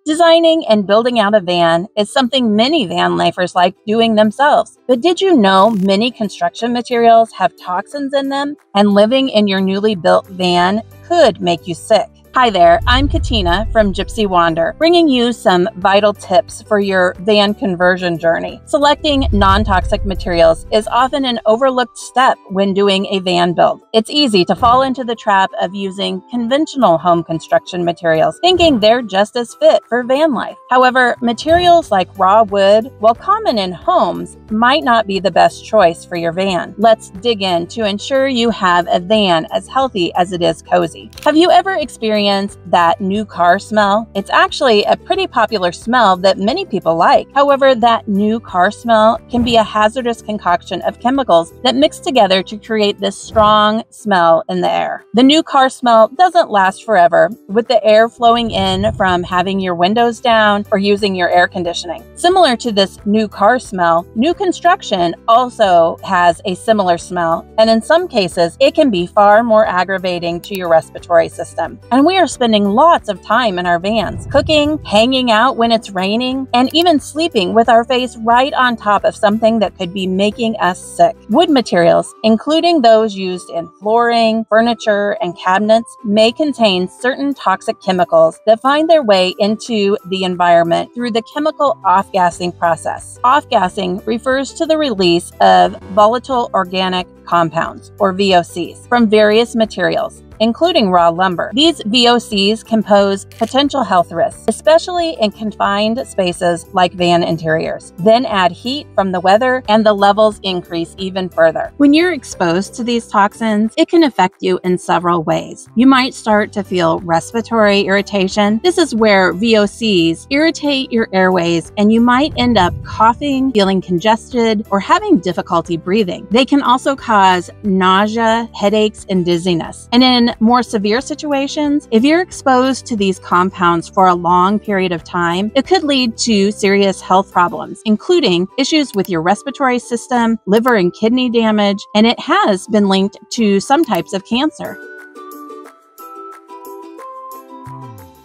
Designing and building out a van is something many van lifers like doing themselves. But did you know many construction materials have toxins in them, and living in your newly built van could make you sick? Hi there, I'm Katina from Gypsy Wander, bringing you some vital tips for your van conversion journey. Selecting non-toxic materials is often an overlooked step when doing a van build. It's easy to fall into the trap of using conventional home construction materials, thinking they're just as fit for van life. However, materials like raw wood, while common in homes, might not be the best choice for your van. Let's dig in to ensure you have a van as healthy as it is cozy. Have you ever experienced that new car smell? It's actually a pretty popular smell that many people like. However, that new car smell can be a hazardous concoction of chemicals that mix together to create this strong smell in the air. The new car smell doesn't last forever, with the air flowing in from having your windows down or using your air conditioning. Similar to this new car smell, new construction also has a similar smell, and in some cases, it can be far more aggravating to your respiratory system. And we are spending lots of time in our vans, cooking, hanging out when it's raining, and even sleeping with our face right on top of something that could be making us sick. Wood materials, including those used in flooring, furniture, and cabinets, may contain certain toxic chemicals that find their way into the environment through the chemical off-gassing process. Off-gassing refers to the release of volatile organic compounds, or VOCs, from various materials, including raw lumber. These VOCs can pose potential health risks, especially in confined spaces like van interiors. Then add heat from the weather and the levels increase even further. When you're exposed to these toxins, it can affect you in several ways. You might start to feel respiratory irritation. This is where VOCs irritate your airways, and you might end up coughing, feeling congested, or having difficulty breathing. They can also cause nausea, headaches, and dizziness. And in more severe situations, if you're exposed to these compounds for a long period of time, it could lead to serious health problems, including issues with your respiratory system, liver and kidney damage, and it has been linked to some types of cancer.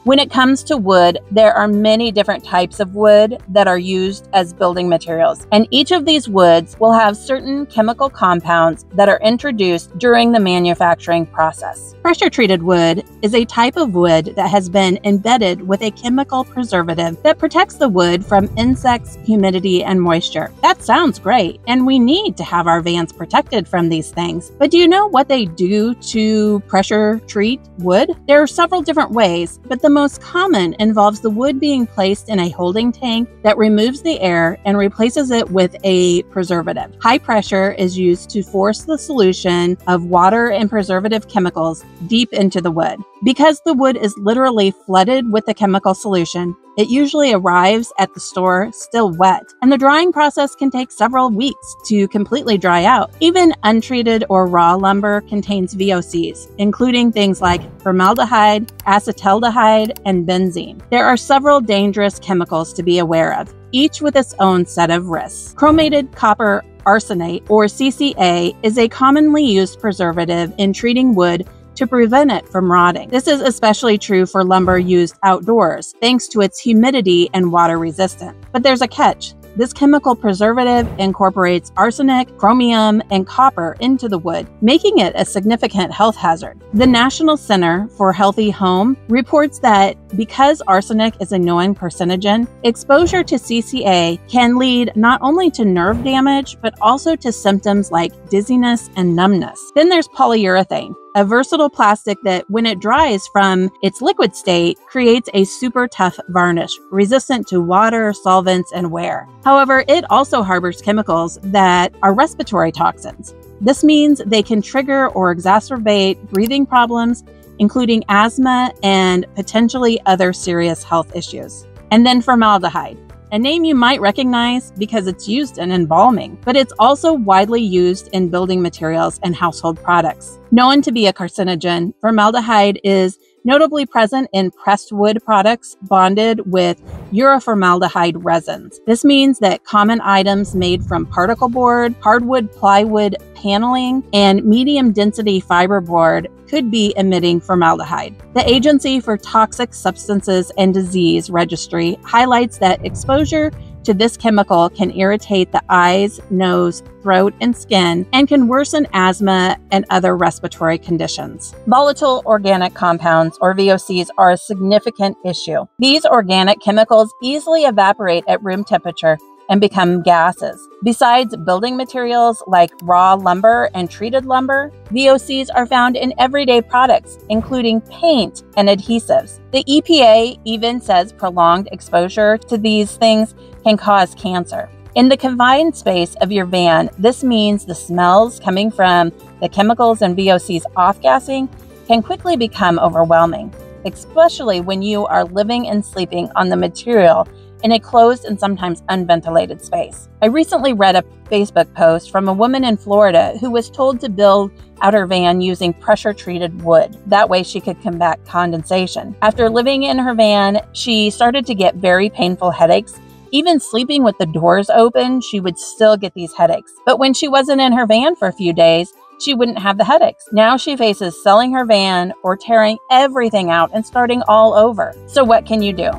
When it comes to wood, there are many different types of wood that are used as building materials, and each of these woods will have certain chemical compounds that are introduced during the manufacturing process. Pressure-treated wood is a type of wood that has been embedded with a chemical preservative that protects the wood from insects, humidity, and moisture. That sounds great, and we need to have our vans protected from these things. But do you know what they do to pressure-treat wood? There are several different ways, but the most common involves the wood being placed in a holding tank that removes the air and replaces it with a preservative. High pressure is used to force the solution of water and preservative chemicals deep into the wood. Because the wood is literally flooded with the chemical solution, it usually arrives at the store still wet, and the drying process can take several weeks to completely dry out. Even untreated or raw lumber contains VOCs, including things like formaldehyde, acetaldehyde, and benzene. There are several dangerous chemicals to be aware of, each with its own set of risks. Chromated copper arsenate, or CCA, is a commonly used preservative in treating wood to prevent it from rotting. This is especially true for lumber used outdoors, thanks to its humidity and water resistance. But there's a catch. This chemical preservative incorporates arsenic, chromium, and copper into the wood, making it a significant health hazard. The National Center for Healthy Home reports that because arsenic is a known carcinogen, exposure to CCA can lead not only to nerve damage, but also to symptoms like dizziness and numbness. Then there's polyurethane, a versatile plastic that, when it dries from its liquid state, creates a super tough varnish, resistant to water, solvents, and wear. However, it also harbors chemicals that are respiratory toxins. This means they can trigger or exacerbate breathing problems, including asthma and potentially other serious health issues. And then formaldehyde, a name you might recognize because it's used in embalming, but it's also widely used in building materials and household products. Known to be a carcinogen, formaldehyde is notably present in pressed wood products bonded with uroformaldehyde resins. This means that common items made from particle board, hardwood plywood paneling, and medium-density fiberboard could be emitting formaldehyde. The Agency for Toxic Substances and Disease Registry highlights that exposure to this chemical can irritate the eyes, nose, throat, and skin, and can worsen asthma and other respiratory conditions. Volatile organic compounds, or VOCs, are a significant issue. These organic chemicals easily evaporate at room temperature and become gases. Besides building materials like raw lumber and treated lumber, VOCs are found in everyday products, including paint and adhesives. The EPA even says prolonged exposure to these things can cause cancer. In the confined space of your van, this means the smells coming from the chemicals and VOCs off-gassing can quickly become overwhelming, especially when you are living and sleeping on the material in a closed and sometimes unventilated space. I recently read a Facebook post from a woman in Florida who was told to build out her van using pressure-treated wood. That way she could combat condensation. After living in her van, she started to get very painful headaches. Even sleeping with the doors open, she would still get these headaches. But when she wasn't in her van for a few days, she wouldn't have the headaches. Now she faces selling her van or tearing everything out and starting all over. So what can you do?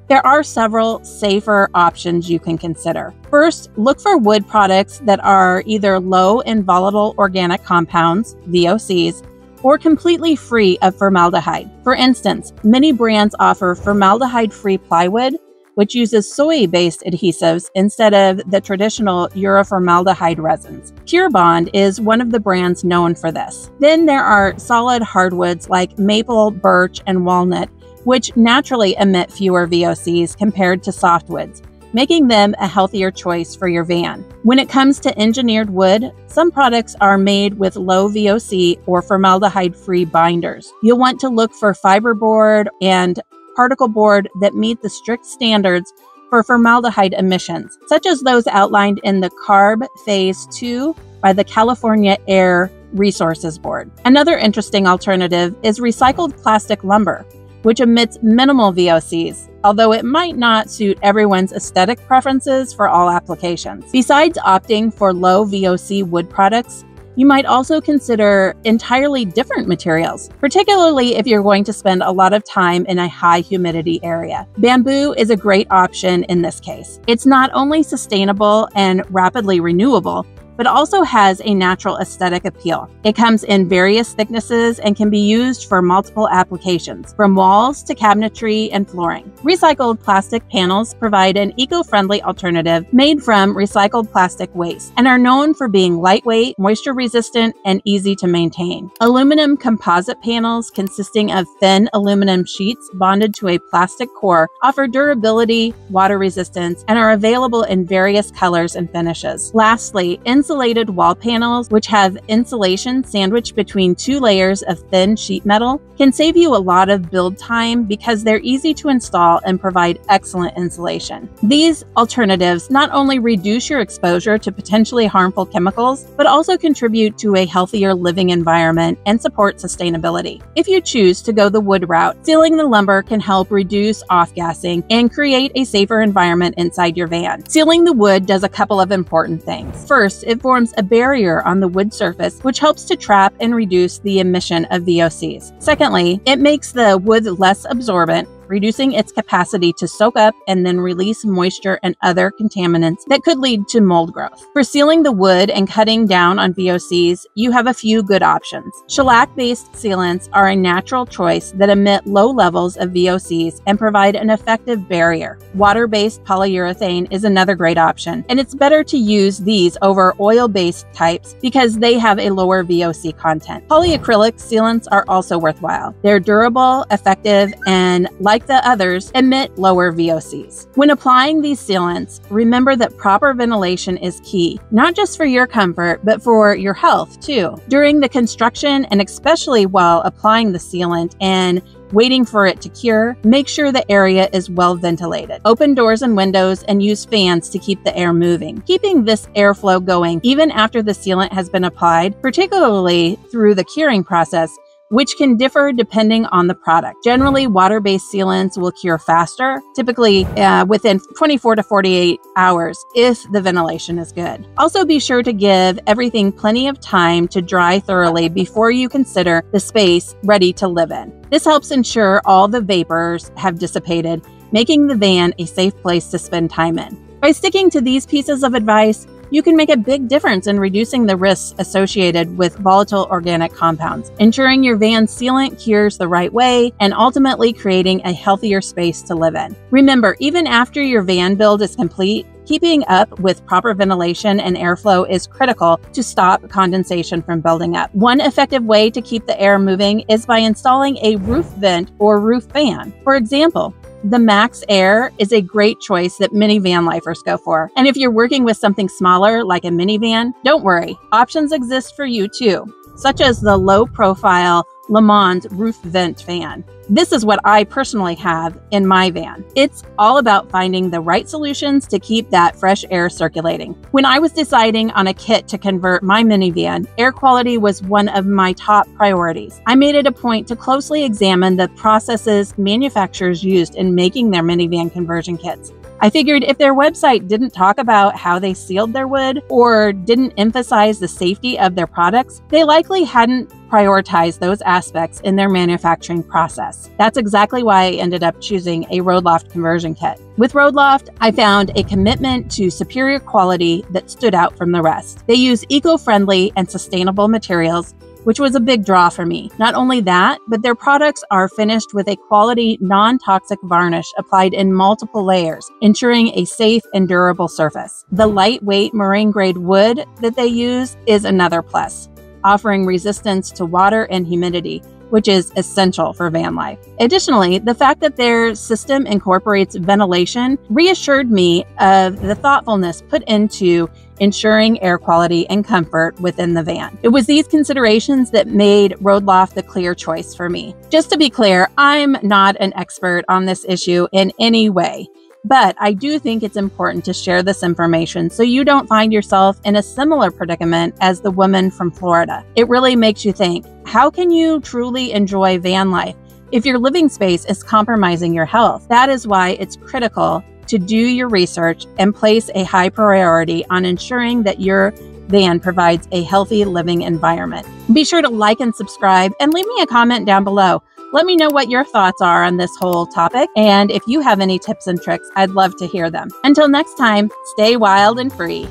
There are several safer options you can consider. First, look for wood products that are either low in volatile organic compounds, VOCs, or completely free of formaldehyde. For instance, many brands offer formaldehyde-free plywood, which uses soy-based adhesives instead of the traditional uroformaldehyde resins. Pure Bond is one of the brands known for this. Then there are solid hardwoods like maple, birch, and walnut, which naturally emit fewer VOCs compared to softwoods, making them a healthier choice for your van. When it comes to engineered wood, some products are made with low VOC or formaldehyde-free binders. You'll want to look for fiberboard and particle board that meet the strict standards for formaldehyde emissions, such as those outlined in the CARB Phase 2 by the California Air Resources Board. Another interesting alternative is recycled plastic lumber, which emits minimal VOCs, although it might not suit everyone's aesthetic preferences for all applications. Besides opting for low VOC wood products, you might also consider entirely different materials, particularly if you're going to spend a lot of time in a high humidity area. Bamboo is a great option in this case. It's not only sustainable and rapidly renewable, but also has a natural aesthetic appeal. It comes in various thicknesses and can be used for multiple applications, from walls to cabinetry and flooring. Recycled plastic panels provide an eco-friendly alternative made from recycled plastic waste and are known for being lightweight, moisture-resistant, and easy to maintain. Aluminum composite panels consisting of thin aluminum sheets bonded to a plastic core offer durability, water resistance, and are available in various colors and finishes. Lastly, insulated wall panels, which have insulation sandwiched between two layers of thin sheet metal, can save you a lot of build time because they're easy to install and provide excellent insulation. These alternatives not only reduce your exposure to potentially harmful chemicals, but also contribute to a healthier living environment and support sustainability. If you choose to go the wood route, sealing the lumber can help reduce off-gassing and create a safer environment inside your van. Sealing the wood does a couple of important things. First, it forms a barrier on the wood surface, which helps to trap and reduce the emission of VOCs. Secondly, it makes the wood less absorbent, reducing its capacity to soak up and then release moisture and other contaminants that could lead to mold growth. For sealing the wood and cutting down on VOCs, you have a few good options. Shellac-based sealants are a natural choice that emit low levels of VOCs and provide an effective barrier. Water-based polyurethane is another great option, and it's better to use these over oil-based types because they have a lower VOC content. Polyacrylic sealants are also worthwhile. They're durable, effective, and like the others, emit lower VOCs. When applying these sealants, remember that proper ventilation is key, not just for your comfort, but for your health too. During the construction, and especially while applying the sealant and waiting for it to cure, make sure the area is well ventilated. Open doors and windows and use fans to keep the air moving. Keeping this airflow going even after the sealant has been applied, particularly through the curing process, which can differ depending on the product. Generally, water-based sealants will cure faster, typically within 24 to 48 hours if the ventilation is good. Also, be sure to give everything plenty of time to dry thoroughly before you consider the space ready to live in. This helps ensure all the vapors have dissipated, making the van a safe place to spend time in. By sticking to these pieces of advice, you can make a big difference in reducing the risks associated with volatile organic compounds, ensuring your van's sealant cures the right way, and ultimately creating a healthier space to live in. Remember, even after your van build is complete, keeping up with proper ventilation and airflow is critical to stop condensation from building up. One effective way to keep the air moving is by installing a roof vent or roof fan. For example, the Max Air is a great choice that many van lifers go for. And if you're working with something smaller like a minivan, don't worry, options exist for you too, such as the low-profile Le Mans roof vent fan. This is what I personally have in my van. It's all about finding the right solutions to keep that fresh air circulating. When I was deciding on a kit to convert my minivan, air quality was one of my top priorities. I made it a point to closely examine the processes manufacturers used in making their minivan conversion kits. I figured if their website didn't talk about how they sealed their wood or didn't emphasize the safety of their products, they likely hadn't prioritized those aspects in their manufacturing process. That's exactly why I ended up choosing a Roadloft conversion kit. With Roadloft, I found a commitment to superior quality that stood out from the rest. They use eco-friendly and sustainable materials, which was a big draw for me. Not only that, but their products are finished with a quality, non-toxic varnish applied in multiple layers, ensuring a safe and durable surface. The lightweight marine-grade wood that they use is another plus, offering resistance to water and humidity, which is essential for van life. Additionally, the fact that their system incorporates ventilation reassured me of the thoughtfulness put into ensuring air quality and comfort within the van. It was these considerations that made Roadloft the clear choice for me. Just to be clear, I'm not an expert on this issue in any way, but I do think it's important to share this information so you don't find yourself in a similar predicament as the woman from Florida. It really makes you think, how can you truly enjoy van life if your living space is compromising your health? That is why it's critical to do your research and place a high priority on ensuring that your van provides a healthy living environment. Be sure to like and subscribe and leave me a comment down below. Let me know what your thoughts are on this whole topic, and if you have any tips and tricks, I'd love to hear them. Until next time, stay wild and free.